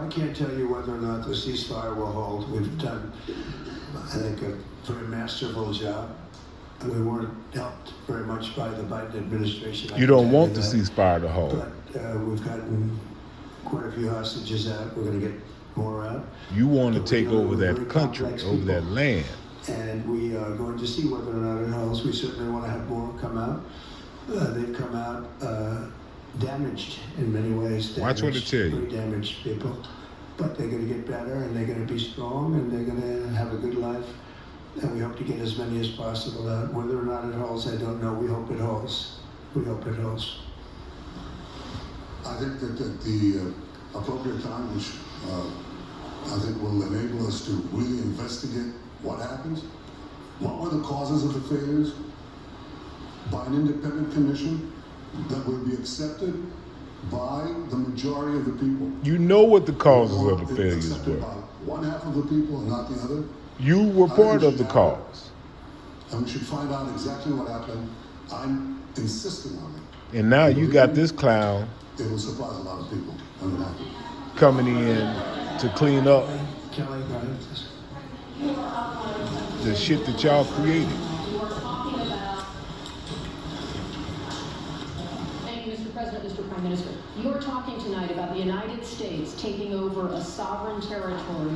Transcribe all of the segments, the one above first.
I can't tell you whether or not the ceasefire will hold. We've done, I think, a very masterful job. And we weren't helped very much by the Biden administration. You don't want the ceasefire to hold. But we've gotten quite a few hostages out. We're going to get more out. You want to take over that country, over that land. And we are going to see whether or not it holds. We certainly want to have more come out. They've come out damaged in many ways. Watch what I tell you. Very damaged people. But they're going to get better, and they're going to be strong, and they're going to have a good life. And we hope to get as many as possible out. Whether or not it holds, I don't know. We hope it holds. We hope it holds. I think that at the appropriate time, which I think will enable us to really investigate what happens, what were the causes of the failures, by an independent commission that will be accepted by the majority of the people. You know what the causes of the failures were. By one half of the people and not the other. You were part of the cause. And we should find out exactly what happened. I'm insisting on it. And now you got this clown It will surprise a lot of people when it happens. coming in to clean up Kelly, go ahead. the shit that y'all created. Thank you, Mr. President, Mr. Prime Minister. You're talking tonight about the United States taking over a sovereign territory.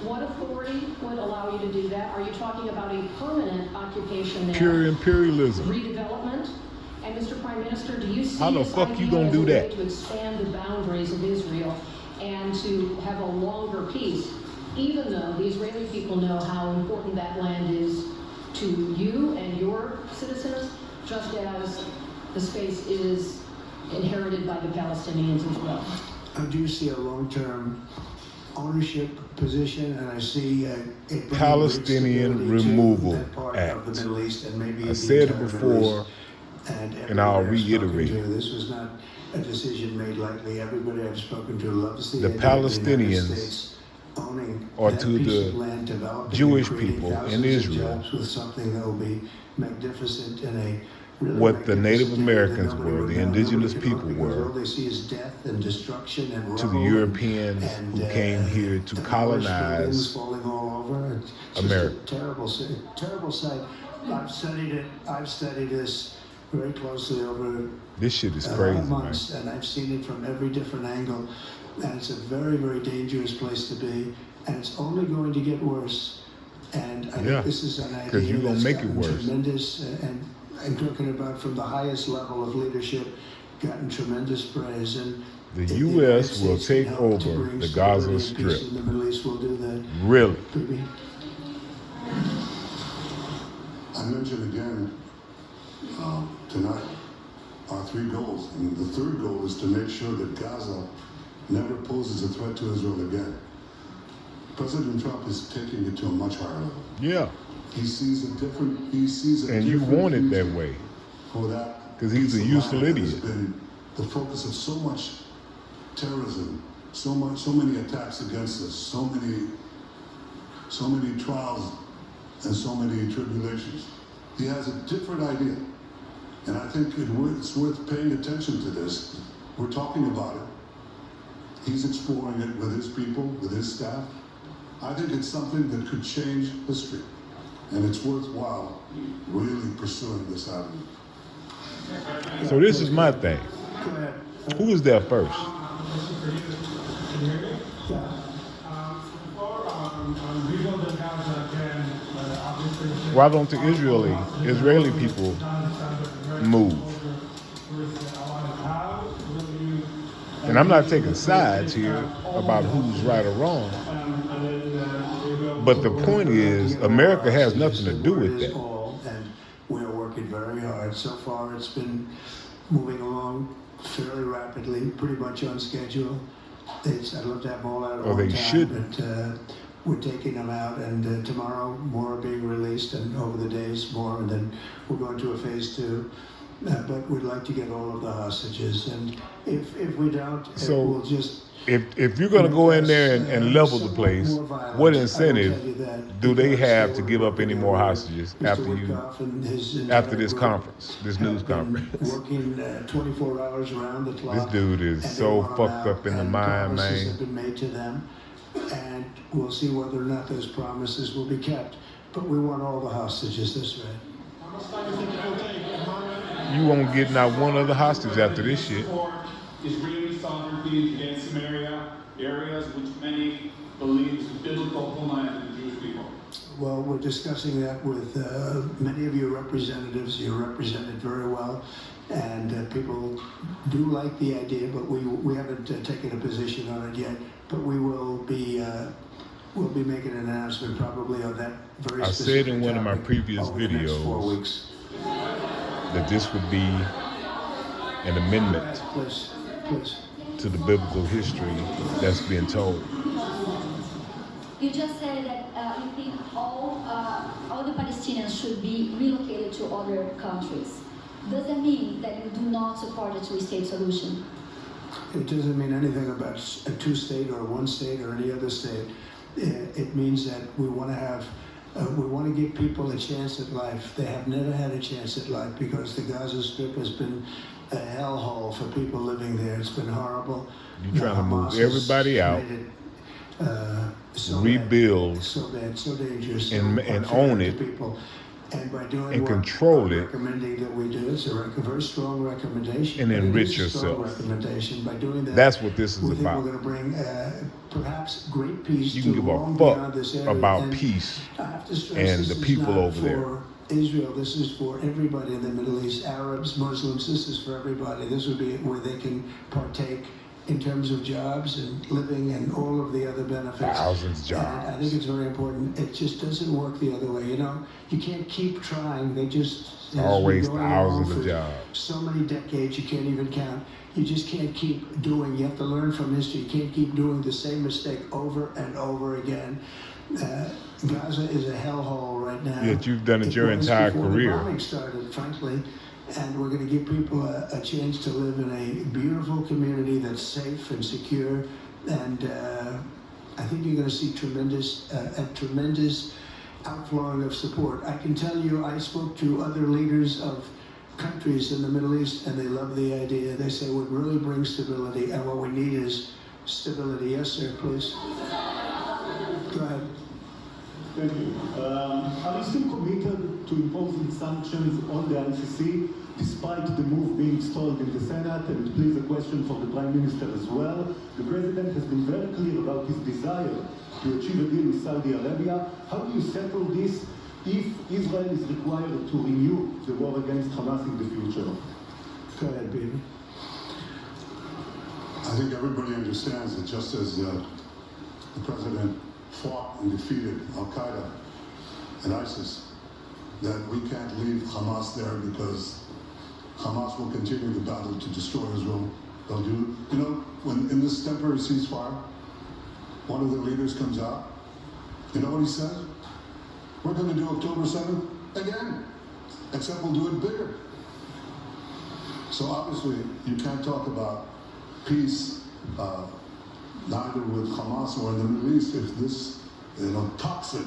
What authority would allow you to do that? Are you talking about a permanent occupation there? Pure imperialism. Redevelopment? And Mr. Prime Minister, do you see How the this fuck you idea gonna as do a way that? to expand the boundaries of Israel and to have a longer peace, even though the Israeli people know how important that land is to you and your citizens, just as the space is inherited by the Palestinians as well? I do see a long-term ownership position, and I see a Palestinian Removal Act. Of the Middle East, and maybe I said it the entire Middle before, East. And I'll everybody I've spoken reiterate. to, this was not a decision made lightly. Everybody I've spoken to loves the The idea of the United Palestinians States owning or that to piece the of land, developing Jewish and creating people in thousands of Israel jobs with something that will be magnificent and a really what the Native magnificent area that Americans nobody were, would the know. indigenous Nobody could people look, because were, all they see is death and destruction and to the rubble Europeans and, who came here to demolished buildings colonize falling all over. It's just America. a terrible sight. I've studied it. I've studied this very closely over This shit is a lot crazy, of man. months, and I've seen it from every different angle. And it's a very, very dangerous place to be, and it's only going to get worse. And I Yeah, think this is an 'cause idea you're gonna that's make it gotten worse. tremendous, and I'm talking about from the highest level of leadership, gotten tremendous praise. And The if the U.S. United will States can take help to over bring the stability Gaza and Strip. peace in the Middle East, will do that. Really? Baby. I mentioned again tonight our three goals. And the third goal is to make sure that Gaza never poses a threat to Israel again. President Trump is taking it to a much higher level. Yeah. He sees a different And you want it that future way. for that. 'Cause he's a piece of useful land that has idiot. been the focus of so much terrorism, so many attacks against us, so many trials and so many tribulations. He has a different idea. And I think it's worth paying attention to this. We're talking about it. He's exploring it with his people, with his staff. I think it's something that could change history. And it's worthwhile really pursuing this avenue. So this is my thing. Go ahead. Who was there first? Why don't the Israeli people move? And I'm not taking sides here about who's right or wrong. But the point is, America has nothing to do with that. And we're working very hard. So far, it's been moving along fairly rapidly, pretty much on schedule. I'd love to have them all out at Or one they time, shouldn't. but we're taking them out, and tomorrow more are being released, and over the days more, and then we're going to a phase 2. But we'd like to get all of the hostages, and if we don't, So, we'll just. If you're going to go in there and level the place, what incentive do they have to give up any more hostages after this conference, this news conference? Working 24 hours around the clock. This dude is so fucked up in the mind, promises man. have been made to them, and we'll see whether or not those promises will be kept. But we want all the hostages this way. How much time do you think it will take? You won't get not one other hostage after this shit. Israeli sovereignty against Samaria, areas which many believe is biblical homeland of the Jewish people. Well, we're discussing that with many of your representatives. You're represented very well, and people do like the idea, but we haven't taken a position on it yet. But we will be we'll be making an announcement probably on that very I specific said in one of my topic previous over the next 4 videos weeks. that this would be an amendment Please. to the biblical history that's being told. You just said that you think all the Palestinians should be relocated to other countries. Does that mean that you do not support a two-state solution? It doesn't mean anything about a two-state or one state or any other state. It means that we want to have, we want to give people a chance at life. They have never had a chance at life because the Gaza Strip has been a hellhole for people living there. It's been horrible. You're trying to move Hamas has everybody out, made it, so rebuild, bad, so bad, so dangerous, and so own unfair to it, people. And by doing and what control I'm it, recommending that we do, it's a very strong recommendation. and but it enrich is a strong yourself. recommendation. By doing that, That's what this is we think about. we're going to bring perhaps great peace You to can give long a beyond this fuck area. about And peace I have to stress and this the is people not over there. for Israel. This is for everybody in the Middle East, Arabs, Muslims. This is for everybody. This would be where they can partake in terms of jobs and living and all of the other benefits. Thousands of And I think jobs. it's very important. It just doesn't work the other way. You know, you can't keep trying. They just it's been Always going thousands on of for jobs. so many decades you can't even count. You just can't keep doing. You have to learn from history. You can't keep doing the same mistake over and over again. Gaza is a hellhole right now. Yet you've done it your was entire before career. The bombing started, frankly, and we're going to give people a chance to live in a beautiful community that's safe and secure. And I think you're going to see a tremendous outflowing of support. I can tell you, I spoke to other leaders of countries in the Middle East, and they love the idea. They say what really brings stability, and what we need is stability. Yes, sir, please. Go ahead. Thank you. Are you still committed to imposing sanctions on the ICC despite the move being stalled in the Senate? And please, a question for the Prime Minister as well. The President has been very clear about his desire to achieve a deal with Saudi Arabia. How do you settle this if Israel is required to renew the war against Hamas in the future? Go ahead, baby. I think everybody understands that just as the President fought and defeated Al-Qaeda and ISIS, that we can't leave Hamas there because Hamas will continue the battle to destroy Israel. They'll do, you know, when in this temporary ceasefire, one of the leaders comes out, you know what he says? We're going to do October 7th again, except we'll do it bigger. So obviously, you can't talk about peace neither with Hamas or in the Middle East if this, toxic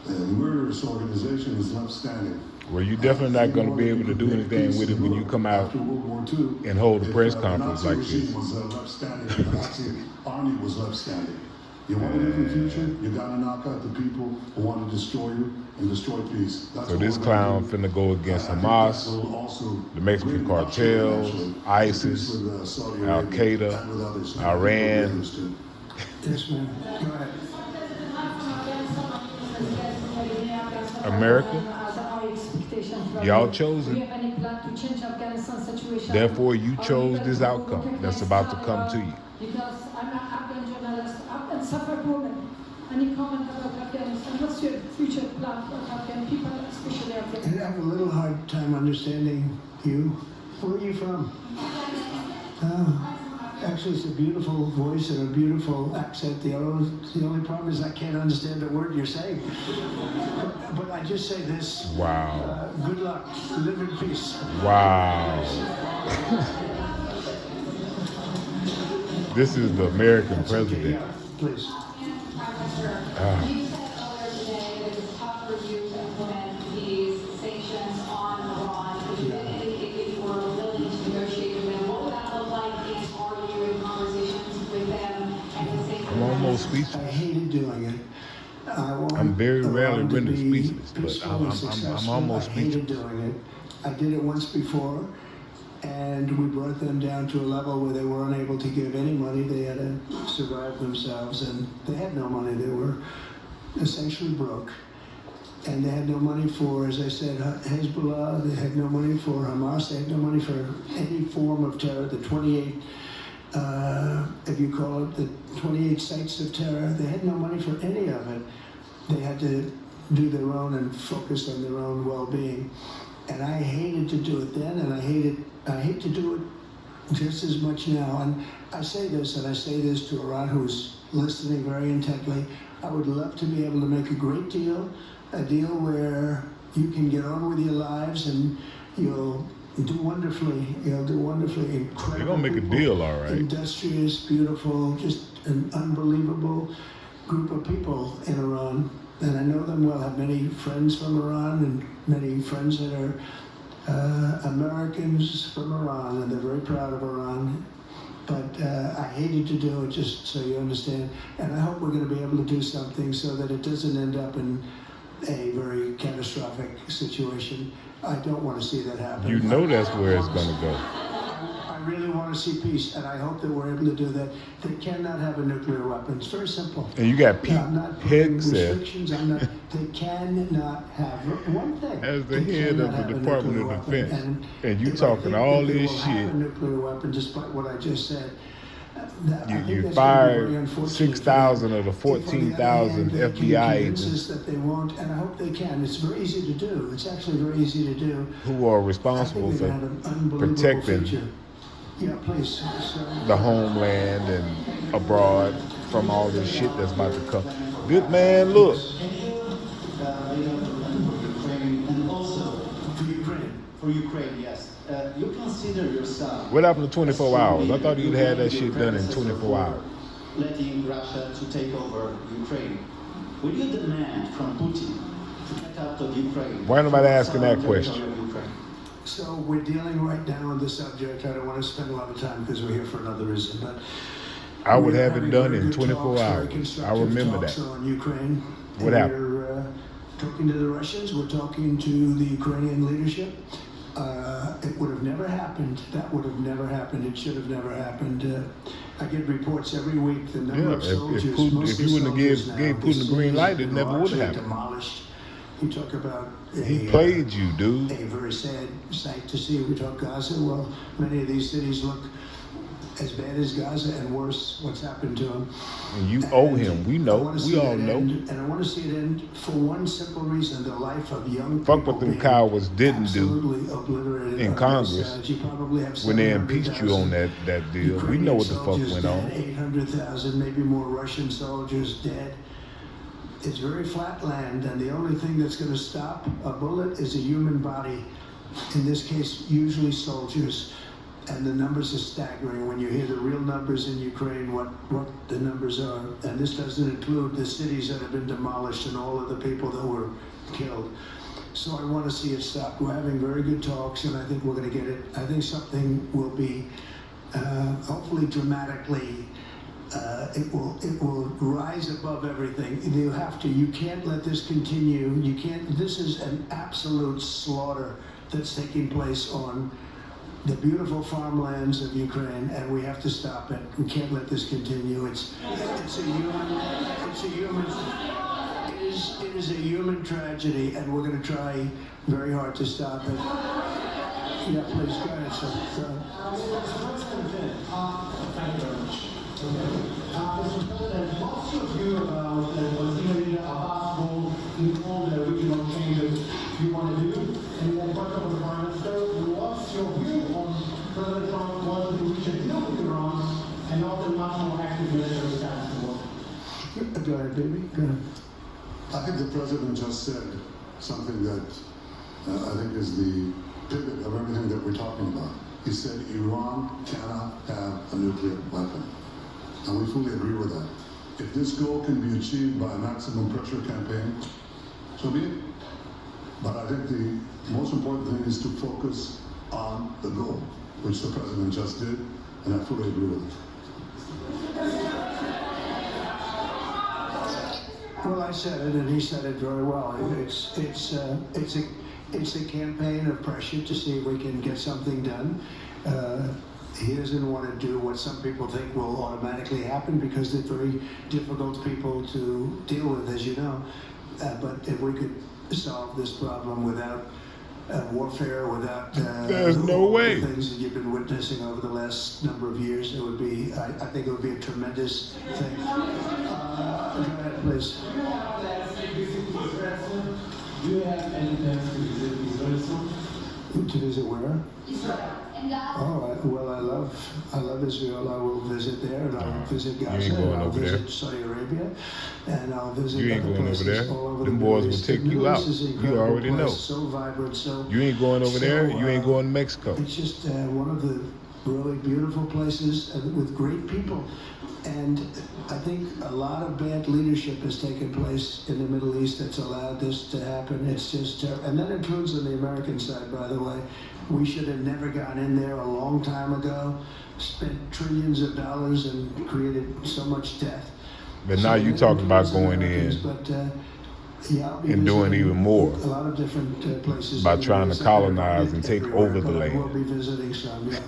and murderous organization is left standing. Well, you're definitely not going to be able to do anything with it when you come out After World War II, and hold a press if, conference the like Nazi this. regime was left standing, the Nazi army was left standing. You want a different future? You got to knock out the people who want to destroy you and destroy peace. That's So what this we're clown gonna do. finna go against I think that Hamas, will also the Mexican bring cartels, actually, ISIS, peace with, Saudi Al Arabia Qaeda, and with others. And Iran. others too. Yes, ma'am. Go ahead. America, y'all chose it. Therefore, you chose this outcome that's about to come to you. Because I'm an Afghan journalist, Afghan suffered women. Any comment about Afghanistan? What's your future plan for Afghan people, especially Afghan? I have a little hard time understanding you. Where are you from? Oh. Actually, it's a beautiful voice and a beautiful accent. The only problem is I can't understand a word you're saying. But I just say this. Wow. Good luck. Live in peace. Wow. This is the American president. Okay, yeah, please. You said earlier today that it was tough for you to implement these sanctions on Iran. You did indicate that you were willing to negotiate with them. What would that look like, and are you in conversations with them at the same time? I'm almost I speechless. hated doing it. I'm very rarely Iran to rendered be speechless, but peaceful I'm and successful. almost I hated speechless. doing it. I did it once before, and we brought them down to a level where they weren't able to give any money. They had to survive themselves, and they had no money. They were essentially broke. And they had no money for, as I said, Hezbollah. They had no money for Hamas. They had no money for any form of terror. The 28, if you call it, the 28 sites of terror, they had no money for any of it. They had to do their own and focus on their own well-being. And I hated to do it then, and I hate to do it just as much now. And I say this, and I say this to Iran, who's listening very intently. I would love to be able to make a great deal, a deal where you can get on with your lives and you'll do wonderfully. You'll do wonderfully. Incredible. You're gonna make a people, deal, all right. Industrious, beautiful, just an unbelievable group of people in Iran. And I know them well. I have many friends from Iran and many friends that are Americans from Iran, and they're very proud of Iran. But I hated to do it, just so you understand. And I hope we're going to be able to do something so that it doesn't end up in a very catastrophic situation. I don't want to see that happen. You know that's where it's gonna go. I really want to see peace, and I hope that we're able to do that. They cannot have a nuclear weapon. It's very simple. And you got Pete I'm not putting Hegseth restrictions. They cannot have one thing. as the They head of cannot the have a Department nuclear of weapon. Defense, and you if I talking think all that they this will shit. have a nuclear weapon, despite what I just said. You fired 6,000 of the 14,000 FBI agents that they won't, and I hope they can. It's very easy to do. It's actually very easy to do. who are responsible I think for they've had an unbelievable protecting future. Yeah, please. So, the homeland and abroad from all this shit that's about to come. Good man, look. And also for Ukraine. for Ukraine, yes. You consider yourself What happened to 24 hours? I thought you'd had that shit done in 24 hours. letting Russia to take over Ukraine. Will you demand from Putin to get out of Ukraine? Why nobody asking that Southern question? territory of Ukraine? So we're dealing right now on the subject. I don't want to spend a lot of time because we're here for another reason, but I would we're have it having done very in good 24 talks, very hours. I constructive remember talks that. on Ukraine. What And happened? We're talking to the Russians. We're talking to the Ukrainian leadership. It would have never happened. That would have never happened. It should have never happened. I get reports every week. The number Yeah, of if soldiers, Putin- most if of you the wouldn't have soldiers now, gave the Putin the green cities light, have it been never would have largely happened. demolished. You talk about He played you, dude. a very sad sight to see. We talk Gaza. Well, many of these cities look as bad as Gaza and worse. What's happened to them? And you owe him. We I know. wanna We see all that know. end, and I want to see it end for one simple reason: the life of young Fuck people what them being cowards didn't do absolutely obliterated in on both Congress sides. You probably have when they impeached you on 700,000 that deal. We know what the fuck Ukrainian went soldiers on. dead, 800,000, maybe more Russian soldiers dead. It's very flat land, and the only thing that's going to stop a bullet is a human body. In this case, usually soldiers. And the numbers are staggering when you hear the real numbers in Ukraine, what the numbers are. And this doesn't include the cities that have been demolished and all of the people that were killed. So I want to see it stop. We're having very good talks, and I think we're going to get it. I think something will be hopefully dramatically. It will rise above everything. You have to. You can't let this continue. You can't. This is an absolute slaughter that's taking place on the beautiful farmlands of Ukraine, and we have to stop it. We can't let this continue. It is a human tragedy, and we're going to try very hard to stop it. Yeah, please go ahead, sir. Thank you very much. Mr. President, what's your view about the Palestinian leader Abbas will in all the regional changes you want to do? And then question for the Prime Minister, what's your view on President Trump wanting to reach a deal with Iran more active military stance to work. Go ahead, baby. Go ahead. I think the president just said something that I think is the pivot of everything that we're talking about. He said Iran cannot have a nuclear weapon. And we fully agree with that. If this goal can be achieved by a maximum pressure campaign, so be it. But I think the most important thing is to focus on the goal, which the president just did, and I fully agree with it. Well, I said it, and he said it very well. It's a campaign of pressure to see if we can get something done. He doesn't want to do what some people think will automatically happen because they're very difficult people to deal with, as you know. But if we could solve this problem without warfare, without there's no way. The things that you've been witnessing over the last number of years, it would be. I think it would be a tremendous thing. Go ahead, please. Do you have any plans to visit Israel soon? To visit where? Israel and Gaza. Oh, well, I love Israel. I will visit there, and I'll visit Gaza. You ain't going and I'll over visit there. Saudi Arabia, and I'll visit You ain't other going over places there. all over Them the boys Middle will East. take The you Middle out. East is an You incredible already know. place, so vibrant, so You ain't going over there. You ain't going to Mexico. It's just one of the really beautiful places with great people. And I think a lot of bad leadership has taken place in the Middle East that's allowed this to happen. It's just terrible. And that includes on the American side, by the way. We should have never gone in there a long time ago, spent trillions of dollars and created so much death. But now you talking about going in and doing even more a lot of different places by trying to colonize and take over the land. We'll be visiting some, yeah.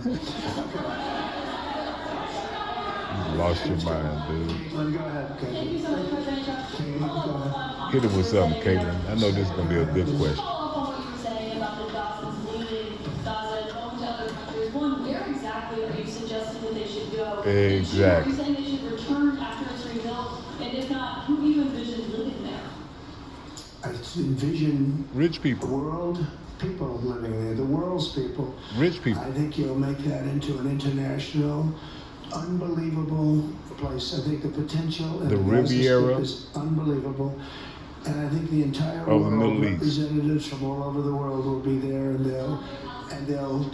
You lost your mind, dude. Caitlin, go ahead, Thank you Caitlin. so much, President Trump. Caitlin, go ahead. Hit him with something, Caitlin. I know this is going to be a good question. Follow up on what you were saying about the Gazans leaving Gaza and going to other countries. One, where exactly are you suggesting that they should go? Exactly. And two, are you saying they should return after it's rebuilt? And if not, who do you envision living there? I envision Rich people. world people living there, the world's people. Rich people. I think you'll make that into an international, unbelievable place. I think the potential and The Riviera is unbelievable. And I think the entire of the world, Middle East. representatives from all over the world will be there, and they'll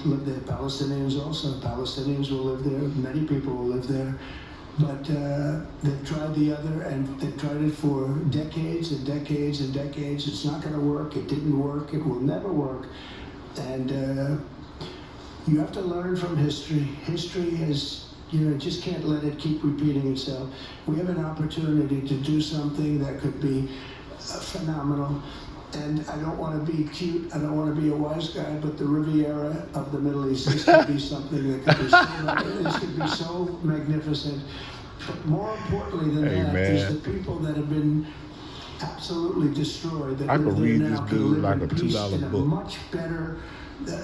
live there. Palestinians also. Palestinians will live there. Many people will live there. But they've tried the other, and they've tried it for decades and decades and decades. It's not going to work. It didn't work. It will never work. And you have to learn from history. History is, just can't let it keep repeating itself. We have an opportunity to do something that could be phenomenal. And I don't want to be cute, I don't want to be a wise guy, but the Riviera of the Middle East, this could be something that could be so magnificent. But more importantly than that is the people that have been absolutely destroyed, that I live could there read now this can dude live like in a peace $2 in a book. much better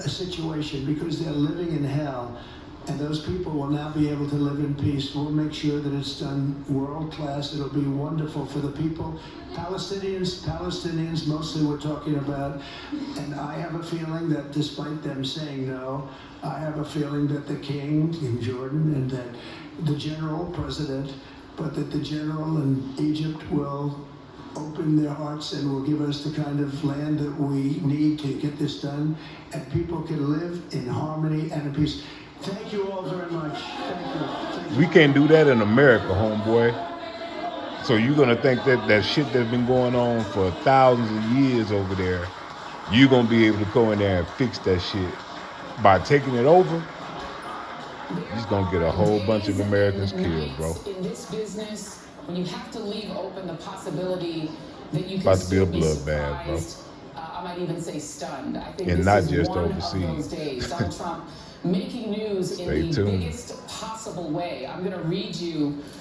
situation because they're living in hell. And those people will now be able to live in peace. We'll make sure that it's done world class. It'll be wonderful for the people. Palestinians mostly we're talking about. And I have a feeling that despite them saying no, I have a feeling that the king in Jordan and that the general president, but that the general in Egypt will open their hearts and will give us the kind of land that we need to get this done. And people can live in harmony and in peace. Thank you all very much. Thank you. We can't do that in America, homeboy. So you're going to think that shit that's been going on for thousands of years over there, you're going to be able to go in there and fix that shit. By taking it over, you're just going to get a whole bunch of Americans killed, bro. In this business, when you have to leave open the possibility that you can About to be a still be bloodbath, bro. surprised, I might even say stunned. I think And this not is just one overseas. of those days. Donald Trump making news Stay in the tuned. biggest possible way. I'm going to read you